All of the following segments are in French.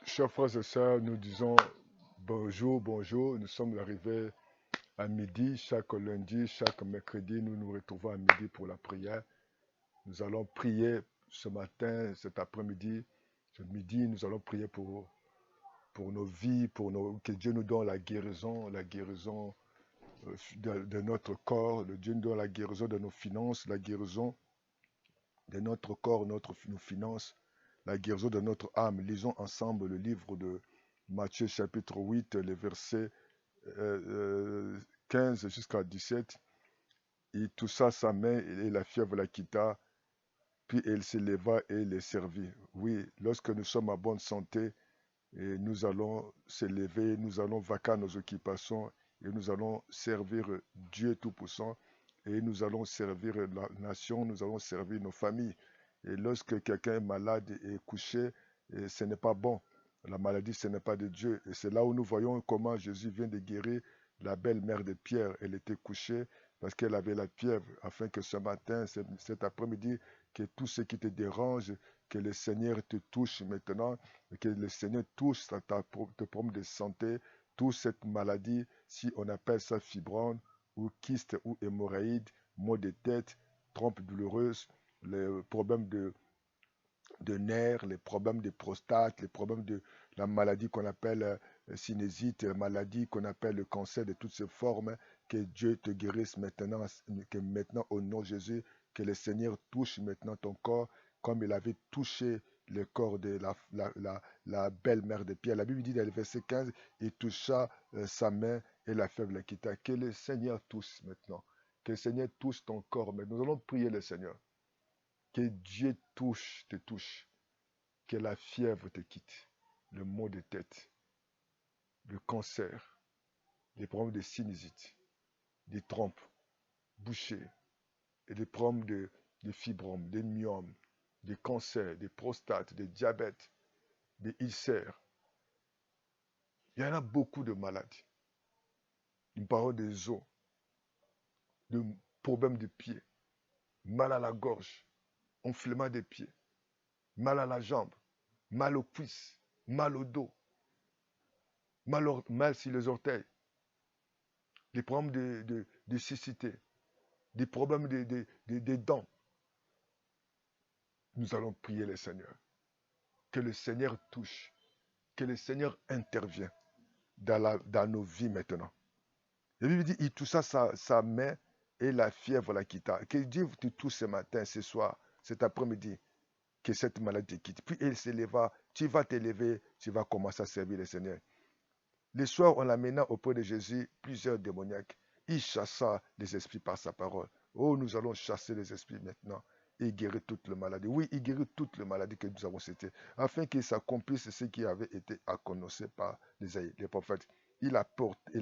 Chers frères et sœurs, nous disons bonjour, bonjour. Nous sommes arrivés à midi. Chaque lundi, chaque mercredi, nous nous retrouvons à midi pour la prière. Nous allons prier ce matin, cet après-midi, ce midi, nous allons prier pour nos vies, que Dieu nous donne la guérison de notre corps, que Dieu nous donne la guérison de nos finances, la guérison de notre corps, nos finances, la guérison de notre âme. Lisons ensemble le livre de Matthieu chapitre 8, les versets 15 jusqu'à 17. Il toucha sa main et la fièvre la quitta, puis elle s'éleva et les servit. Oui, lorsque nous sommes en bonne santé, et nous allons s'élever, nous allons vaquer à nos occupations et nous allons servir Dieu Tout-Puissant et nous allons servir la nation, nous allons servir nos familles. Et lorsque quelqu'un est malade et couché, et ce n'est pas bon. La maladie, ce n'est pas de Dieu. Et c'est là où nous voyons comment Jésus vient de guérir la belle-mère de Pierre. Elle était couchée parce qu'elle avait la fièvre, afin que ce matin, cet après-midi, que tout ce qui te dérange, que le Seigneur te touche maintenant, que le Seigneur touche tes problèmes de santé, touche cette maladie, si on appelle ça fibrome, ou kyste, ou hémorroïde, maux de tête, trompe douloureuse, les problèmes de nerfs, les problèmes de prostate, les problèmes de la maladie qu'on appelle sinusite, la maladie qu'on appelle le cancer de toutes ces formes, que Dieu te guérisse maintenant, que maintenant au nom de Jésus, que le Seigneur touche maintenant ton corps comme il avait touché le corps de la belle-mère de Pierre. La Bible dit dans le verset 15, il toucha sa main et la fièvre la quitta. Que le Seigneur touche maintenant. Que le Seigneur touche ton corps. Mais nous allons prier le Seigneur. Que Dieu te touche, que la fièvre te quitte, le maux de tête, le cancer, les problèmes de sinusite, des trompes, bouchées, et des problèmes de fibromes, des myomes, des cancers, des prostates, des diabètes, des ulcères. Il y en a beaucoup de maladies. Une parole des os, de problèmes de pieds, mal à la gorge, enflement des pieds, mal à la jambe, mal aux cuisses, mal au dos, mal sur les orteils, des problèmes de cécité, des problèmes des dents. Nous allons prier le Seigneur. Que le Seigneur touche, que le Seigneur intervienne dans nos vies maintenant. La Bible dit, il toucha sa main et la fièvre la quitta. Que Dieu te touche ce matin, ce soir, cet après-midi, que cette maladie te quitte. Puis il s'éleva, tu vas t'élever, tu vas commencer à servir le Seigneur. Le soir, en l'amenant auprès de Jésus, plusieurs démoniaques, il chassa les esprits par sa parole. Oh, nous allons chasser les esprits maintenant et guérir toutes les maladies. Oui, il guérit toutes les maladies que nous avons citées, afin qu'il s'accomplisse ce qui avait été annoncé par les prophètes. Il a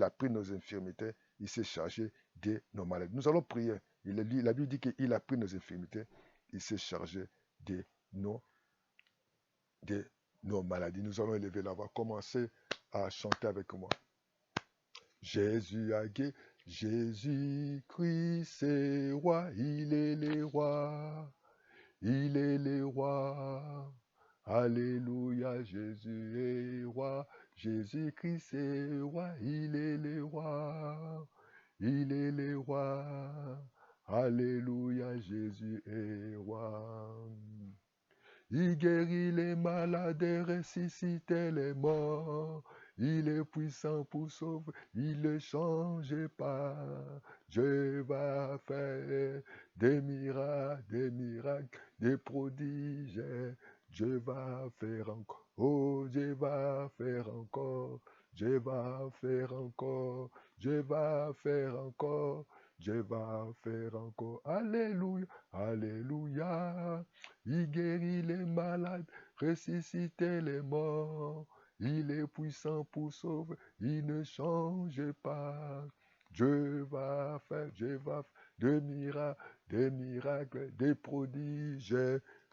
pris nos infirmités, il s'est chargé de nos maladies. Nous allons prier. La Bible dit qu'il a pris nos infirmités, il s'est chargé de nos, de nos maladies. Nous allons élever la voix, commencer à chanter avec moi. Jésus a guéri, Jésus-Christ c'est roi, il est le roi, il est le roi. Alléluia, Jésus est roi, Jésus-Christ est roi, il est le roi, il est le roi. Alléluia, Jésus est roi. Il guérit les malades et ressuscite les morts. Il est puissant pour sauver, il ne change pas. Dieu va faire des miracles, des prodiges. Dieu va faire encore. Oh, Dieu va faire encore. Dieu va faire encore. Dieu va faire encore. Dieu va faire encore. Alléluia, alléluia. Il guérit les malades, ressuscite les morts. Il est puissant pour sauver, il ne change pas. Dieu va faire des miracles, des prodiges.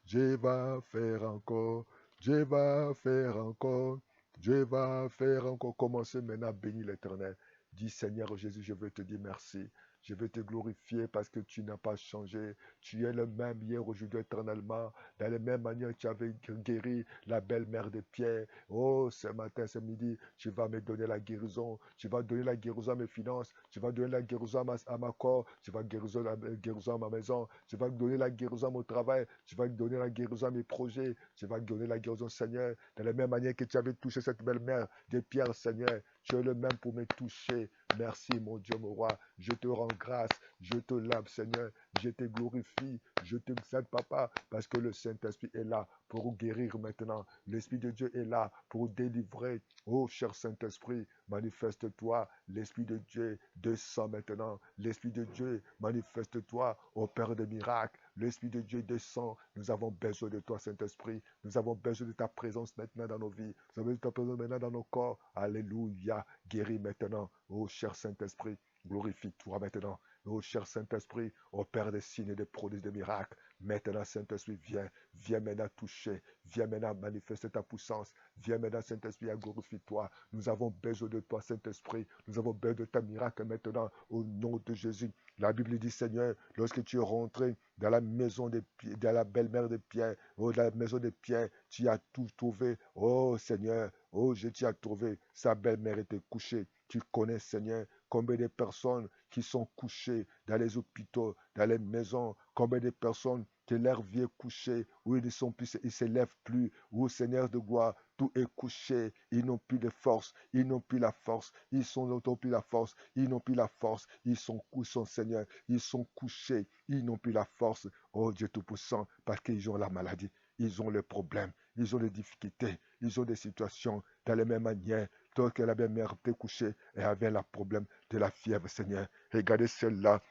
Dieu va faire encore, Dieu va faire encore, Dieu va faire encore. Commencez maintenant à bénir l'Éternel. Dis Seigneur Jésus, je veux te dire merci. Je veux te glorifier parce que tu n'as pas changé. Tu es le même hier, aujourd'hui, éternellement. Dans la même manière que tu avais guéri la belle-mère de Pierre. Oh, ce matin, ce midi, tu vas me donner la guérison. Tu vas donner la guérison à mes finances. Tu vas donner la guérison à ma corps. Tu vas guérison, la guérison à ma maison. Tu vas donner la guérison à mon travail. Tu vas donner la guérison à mes projets. Tu vas donner la guérison, Seigneur. De la même manière que tu avais touché cette belle-mère de Pierre, Seigneur. Tu es le même pour me toucher. Merci, mon Dieu, mon roi. Je te rends grâce. Je te lave, Seigneur. Je te glorifie. Je te salue, Papa, parce que le Saint-Esprit est là pour guérir maintenant. L'Esprit de Dieu est là pour délivrer. Oh, cher Saint-Esprit, manifeste-toi. L'Esprit de Dieu descend maintenant. L'Esprit de Dieu, manifeste-toi au Père des miracles. L'Esprit de Dieu descend. Nous avons besoin de toi, Saint-Esprit. Nous avons besoin de ta présence maintenant dans nos vies. Nous avons besoin de ta présence maintenant dans nos corps. Alléluia. Guéris maintenant. Oh, cher Saint-Esprit, glorifie-toi maintenant. Oh, cher Saint-Esprit, au Père des signes et des prodiges des miracles. Maintenant, Saint-Esprit, viens. Viens maintenant toucher. Viens maintenant manifester ta puissance. Viens maintenant, Saint-Esprit, glorifie-toi. Nous avons besoin de toi, Saint-Esprit. Nous avons besoin de ta miracle maintenant, au nom de Jésus. La Bible dit, Seigneur, lorsque tu es rentré dans la maison de la belle-mère de Pierre, oh, dans la maison de Pierre, tu as tout trouvé. Oh, Seigneur, oh, je t'y ai trouvé. Sa belle-mère était couchée. Tu connais, Seigneur, combien de personnes qui sont couchées dans les hôpitaux, dans les maisons, combien de personnes que leur vie est couchée, où ils ne se lèvent plus, où, Seigneur de gloire, tout est couché, ils n'ont plus de force, ils n'ont plus la force, ils n'ont plus la force, ils n'ont plus la force, ils sont couchés, Seigneur, ils sont couchés, ils n'ont plus la force, oh Dieu Tout-Puissant, parce qu'ils ont la maladie, ils ont les problèmes, ils ont les difficultés, ils ont des situations, dans la même manière, toi que la belle-mère était couchée et avait le problème de la fièvre, Seigneur. Regardez celle-là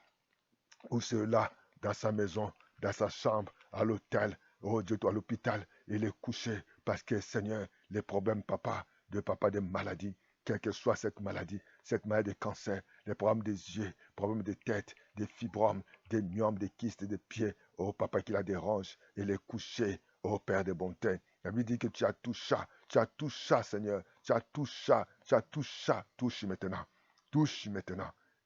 ou ceux-là dans sa maison, dans sa chambre, à l'hôtel, oh Dieu, toi, à l'hôpital, il est couché parce que, Seigneur, les problèmes, papa, des maladies, quelle que soit cette maladie de cancer, les problèmes des yeux, problèmes de tête, des fibromes, des myomes, des kystes des pieds, oh papa qui la dérange, il est couché, oh Père de bonté. La Bible dit que tu as tout ça, Seigneur, tu as tout ça, touche maintenant,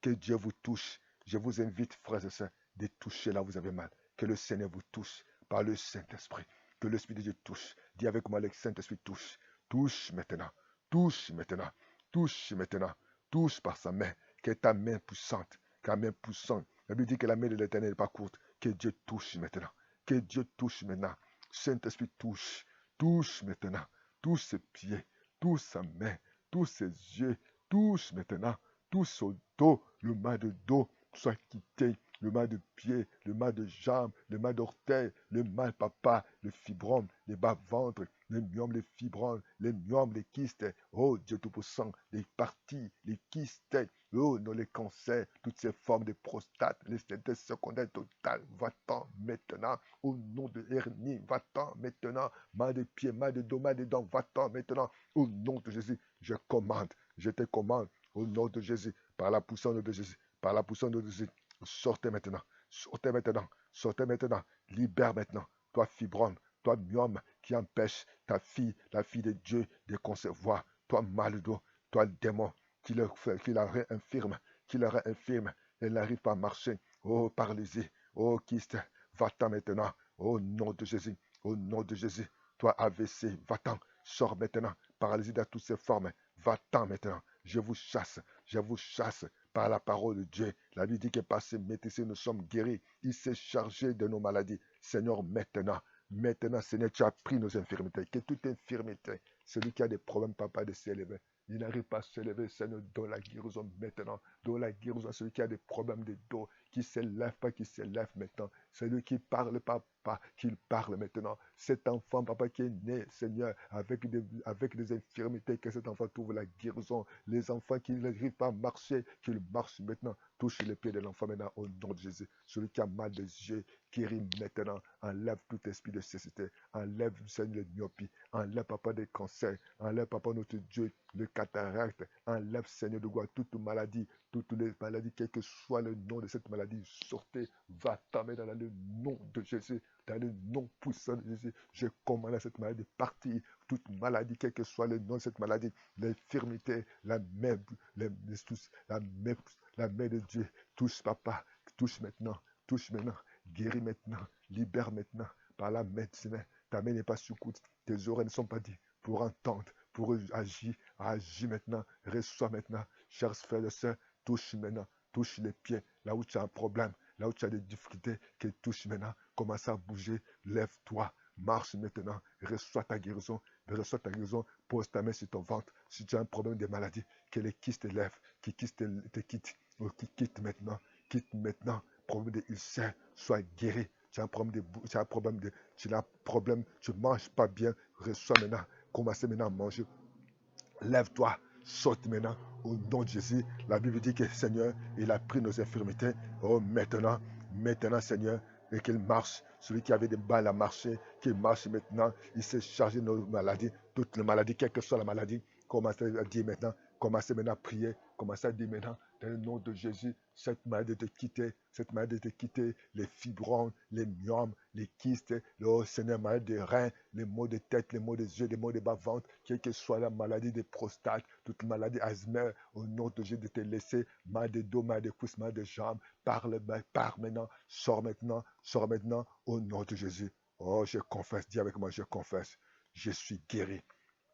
que Dieu vous touche. Je vous invite, frères et sœurs, de toucher là où vous avez mal. Que le Seigneur vous touche par le Saint-Esprit. Que l'Esprit de Dieu touche. Dis avec moi, le Saint-Esprit touche. Touche maintenant. Touche maintenant. Touche maintenant. Touche par sa main. Que ta main puissante. Ta main puissante. La Bible dit que la main de l'Éternel n'est pas courte. Que Dieu touche maintenant. Que Dieu touche maintenant. Saint-Esprit touche. Touche maintenant. Touche ses pieds. Touche sa main. Touche ses yeux. Touche maintenant. Touche son dos. Le mal de dos soit quitté, le mal de pied, le mal de jambes, le mal d'orteil, le mal, papa, le fibrome, les bas-ventres, les myomes, les fibromes, les myomes, les kystes, oh Dieu Tout-Puissant, les parties, les kystes, oh non, les cancers, toutes ces formes de prostate, les synthèses secondaires totales, va-t'en maintenant, au nom de hernie, va-t'en maintenant, mal de pied, mal de dos, mal de dents, va-t'en maintenant, au nom de Jésus, je te commande, au nom de Jésus, par la puissance de Jésus, par la puissance de Jésus, sortez maintenant, sortez maintenant, sortez maintenant, libère maintenant, toi fibrome, toi myome qui empêche ta fille, la fille de Dieu, de concevoir, toi malado, toi démon qui la rend infirme, elle n'arrive pas à marcher, oh paralysée, oh kyste, va-t'en maintenant, au nom de Jésus, au nom de Jésus, toi AVC, va-t'en, sors maintenant, paralysée dans toutes ses formes, va-t'en maintenant, je vous chasse par la parole de Dieu. La Bible dit que par ses médecins nous sommes guéris. Il s'est chargé de nos maladies. Seigneur, maintenant, Seigneur, tu as pris nos infirmités. Que toute infirmité, celui qui a des problèmes, papa, de s'élever, il n'arrive pas à s'élever, Seigneur, donne la guérison maintenant. Donne la guérison à celui qui a des problèmes de dos, qui ne s'élève pas, qui s'élève maintenant. Celui qui parle, papa, qu'il parle maintenant. Cet enfant, papa, qui est né, Seigneur, avec des infirmités, que cet enfant trouve la guérison. Les enfants qui n'arrivent pas à marcher, qu'ils marchent maintenant. Touche les pieds de l'enfant maintenant au nom de Jésus. Celui qui a mal des yeux, guérit maintenant. Enlève tout esprit de cécité. Enlève, Seigneur, le myopie. Enlève, papa, des cancers. Enlève, papa, notre Dieu, le cataracte. Enlève, Seigneur de gloire, toute maladie, toutes les maladies, quel que soit le nom de cette maladie, sortez, va-t'en, mais dans le nom de Jésus, dans le nom puissant de Jésus, je commande à cette maladie de partir, toute maladie, quel que soit le nom de cette maladie, l'infirmité, la main de Dieu, touche papa, touche maintenant, guéris maintenant, libère maintenant, par la médecine, ta main n'est pas sous coude, tes oreilles ne sont pas dit pour entendre, pour agir, agis maintenant, reçois maintenant, cher frère et sœur, touche maintenant, touche les pieds, là où tu as un problème, là où tu as des difficultés, qu'il touche maintenant, commence à bouger, lève-toi, marche maintenant, reçois ta guérison, pose ta main sur ton ventre, si tu as un problème de maladie, que les kystes te lèvent, qui te quittent, qui quitte maintenant, problème de ulcère, sois guéri, tu as un problème tu ne manges pas bien, reçois maintenant, commencez maintenant à manger, lève-toi, saute maintenant au nom de Jésus. La Bible dit que Seigneur, il a pris nos infirmités. Oh, maintenant, Seigneur, et qu'il marche. Celui qui avait des balles à marcher, qu'il marche maintenant. Il s'est chargé de nos maladies, toutes les maladies, quelle que soit la maladie. Commencez à dire maintenant, commencez maintenant à prier, commencez à dire maintenant, dans le nom de Jésus, cette maladie de te quitter, les fibromes, les myomes, les kystes, oh Seigneur, maladie des reins, les maux de tête, les maux des yeux, les maux des bas-ventre, quelle que soit la maladie des prostates, toute maladie Alzheimer, au nom de Jésus, de te laisser, mal de dos, mal de cuisses, mal de jambes, pars maintenant, sors maintenant, au nom de Jésus. Oh, je confesse, dis avec moi, je confesse, je suis guéri,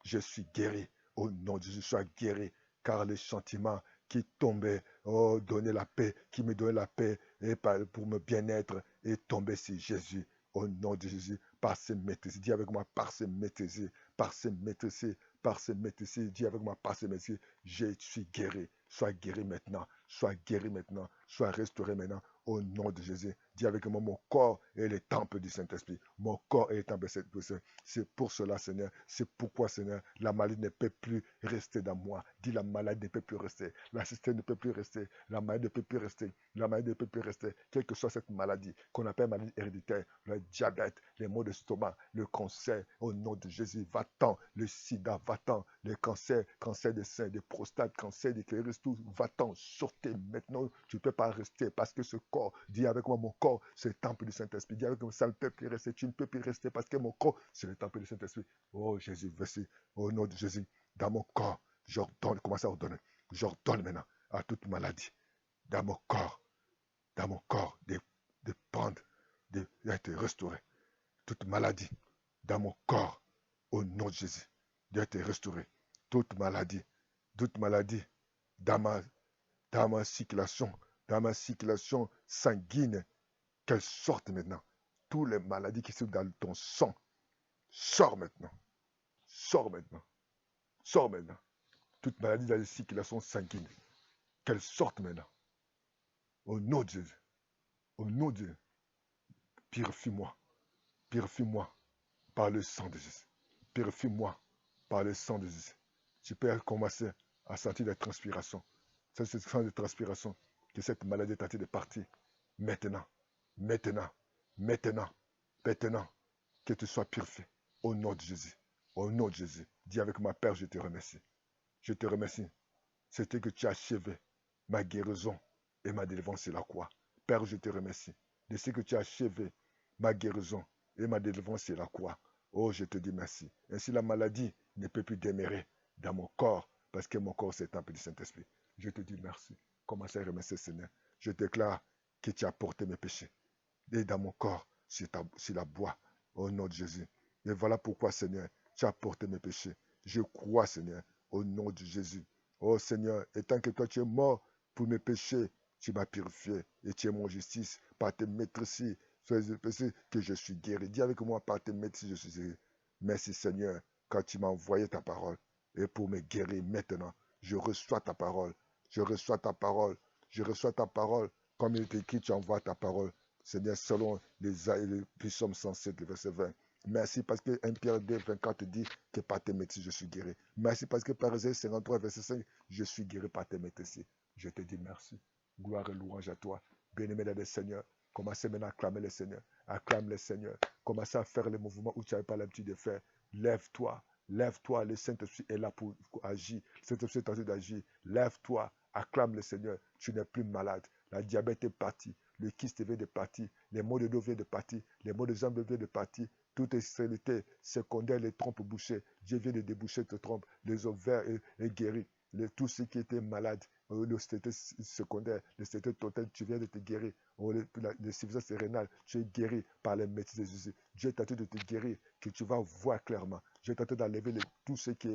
je suis guéri, au nom de Jésus, sois guéri, car les sentiments qui tombaient, oh, donner la paix, qui me donnait la paix, et pour me bien-être, est tombé sur Jésus, au nom de Jésus, par ses maîtrises. Dis avec moi, par ses maîtrises, par ses maîtrises, par ses maîtrises. Dis avec moi, par ses maîtrises, je suis guéri. Sois guéri maintenant, sois guéri maintenant, sois restauré maintenant, au nom de Jésus. Dis avec moi, mon corps est le temple du Saint-Esprit. Mon corps est le temple du Saint-Esprit. C'est pour cela, Seigneur. C'est pourquoi, Seigneur, la maladie ne peut plus rester dans moi. Dis, la maladie ne peut plus rester. La cystine ne peut plus rester. La maladie ne peut plus rester. La maladie ne peut plus rester. Quelle que soit cette maladie qu'on appelle maladie héréditaire, le diabète, les maux de stomac, le cancer, au nom de Jésus, va-t'en. Le sida, va-t'en. Le cancer, cancer des seins, des prostates, cancer des clitoris, tout, va-t'en. Sortez maintenant. Tu ne peux pas rester parce que ce corps, dis avec moi, mon corps, c'est le temple du Saint-Esprit. Dis avec moi, ça ne peut plus rester. Tu ne peux plus rester parce que mon corps, c'est le temple du Saint-Esprit. Oh Jésus, merci. Au nom de Jésus, dans mon corps, j'ordonne, commence à ordonner. J'ordonne maintenant à toute maladie, dans mon corps, de prendre, d'être restauré. Toute maladie, dans mon corps, au nom de Jésus, d'être restauré. Toute maladie, dans ma, dans ma circulation, sanguine, qu'elle sorte maintenant. Toutes les maladies qui sont dans ton sang, sors maintenant, sors maintenant, sors maintenant. Toute maladie dans les circulations sanguines, qu'elle sorte maintenant. Au nom de Jésus, au nom de Dieu, purifie-moi, purifie-moi par le sang de Jésus. Purifie-moi par le sang de Jésus. Tu peux commencer à sentir des transpirations. C'est ce sens de transpiration que cette maladie est en train de partir. Maintenant, maintenant, maintenant, maintenant, que tu sois purifié. Au nom de Jésus. Au nom de Jésus. Dis avec moi, Père, je te remercie. Je te remercie. C'était que tu as achevé ma guérison et ma délivrance sur la croix. Père, je te remercie de ce que tu as achevé ma guérison et ma délivrance sur la croix. Oh, je te dis merci. Ainsi, la maladie ne peut plus demeurer dans mon corps parce que mon corps, c'est le temple du Saint-Esprit. Je te dis merci. Commence à remercier, Seigneur. Je déclare que tu as porté mes péchés. Et dans mon corps, sur la bois, au nom de Jésus. Et voilà pourquoi, Seigneur, tu as porté mes péchés. Je crois, Seigneur, au nom de Jésus. Oh Seigneur, étant que toi tu es mort pour mes péchés, tu m'as purifié et tu es mon justice. Par tes maîtrises, que je suis guéri. Dis avec moi, par tes maîtrises, je suis guéri. Merci Seigneur, quand tu m'as envoyé ta parole. Et pour me guérir maintenant, je reçois ta parole. Je reçois ta parole. Je reçois ta parole. Comme il est écrit, tu envoies ta parole. Seigneur, selon les psaumes 107, le verset 20. Merci parce que 1 Pierre 2, 24 dit que par tes maîtrises, je suis guéri. Merci parce que par Isaïe 53, verset 5, je suis guéri par tes maîtrises. Je te dis merci. Gloire et louange à toi. Bien-aimé dans le Seigneur. Commencez maintenant à acclamer le Seigneur. Acclame le Seigneur. Commencez à faire les mouvements où tu n'avais pas l'habitude de faire. Lève-toi. Lève-toi. Le Saint-Esprit est là pour agir. Le Saint-Esprit est en train d'agir. Lève-toi. Acclame le Seigneur. Tu n'es plus malade. La diabète est partie. Le kyste vient de partir. Les maux de dos viennent de partir. Les maux de jambes viennent de partir. Toute extrémité secondaire, les trompes bouchées. Dieu vient de déboucher tes trompes. Les ovaires est guéri. Tout ce qui était malade, le stété secondaire, le stété total, tu viens de te guérir. Les suffisances rénales, tu es guéri par les médecins de Jésus. Dieu est tenté de te guérir, que tu vas voir clairement. Dieu est tenté d'enlever tout ce qui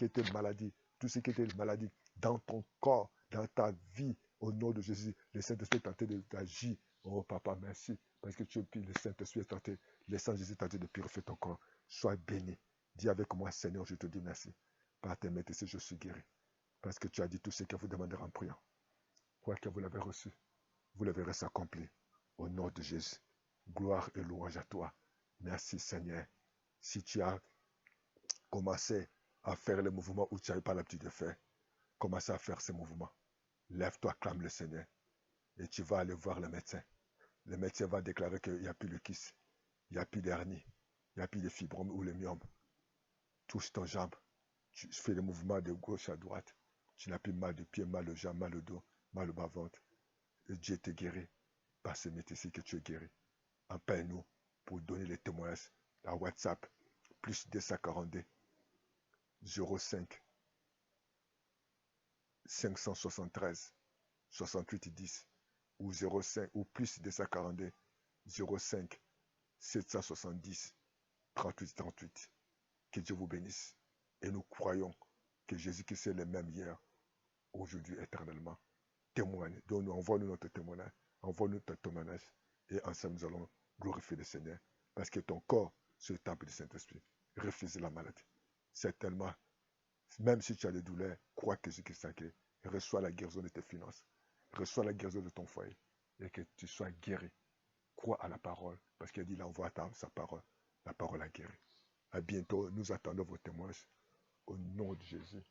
était maladie, tout ce qui était maladie dans ton corps, dans ta vie, au nom de Jésus. Le Saint-Esprit est tenté d'agir. Oh papa, merci, parce que le Saint-Esprit est tenté, le sang de Jésus est tenté de purifier ton corps. Sois béni. Dis avec moi, Seigneur, je te dis merci. Par tes médecins, je suis guéri. Parce que tu as dit tout ce que vous demandez en priant. Quoi que vous l'avez reçu, vous le verrez s'accomplir. Au nom de Jésus. Gloire et louange à toi. Merci Seigneur. Si tu as commencé à faire les mouvements où tu n'avais pas l'habitude de faire, commence à faire ces mouvements. Lève-toi, clame le Seigneur. Et tu vas aller voir le médecin. Le médecin va déclarer qu'il n'y a plus de kyste, il n'y a plus d'hernie, il n'y a plus de fibrome ou le myome. Touche ton jambe. Tu fais le mouvement de gauche à droite. Tu n'as plus mal de pied, mal de jambe, mal au dos, mal au bas-ventre. Et Dieu te guérit par ce métier que tu es guéri. Appelle-nous pour donner les témoignages à WhatsApp plus 242 05 573 68 10 ou 05 ou plus 242 05 770 38 38. Que Dieu vous bénisse. Et nous croyons que Jésus-Christ est le même hier, aujourd'hui, éternellement. Témoigne. Donne-nous, envoie-nous notre témoignage. Envoie-nous ton témoignage. Et ensemble, nous allons glorifier le Seigneur. Parce que ton corps, c'est le temple du Saint-Esprit. Refuse la maladie. C'est tellement, même si tu as des douleurs, crois que Jésus-Christ est guéri. Reçois la guérison de tes finances. Reçois la guérison de ton foyer. Et que tu sois guéri. Crois à la parole. Parce qu'il dit, il envoie sa parole. La parole a guéri. À bientôt. Nous attendons vos témoignages. Au nom de Jésus.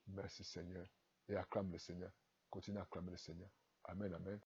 Merci Seigneur. Et acclame le Seigneur. Continue à acclamer le Seigneur. Amen, amen.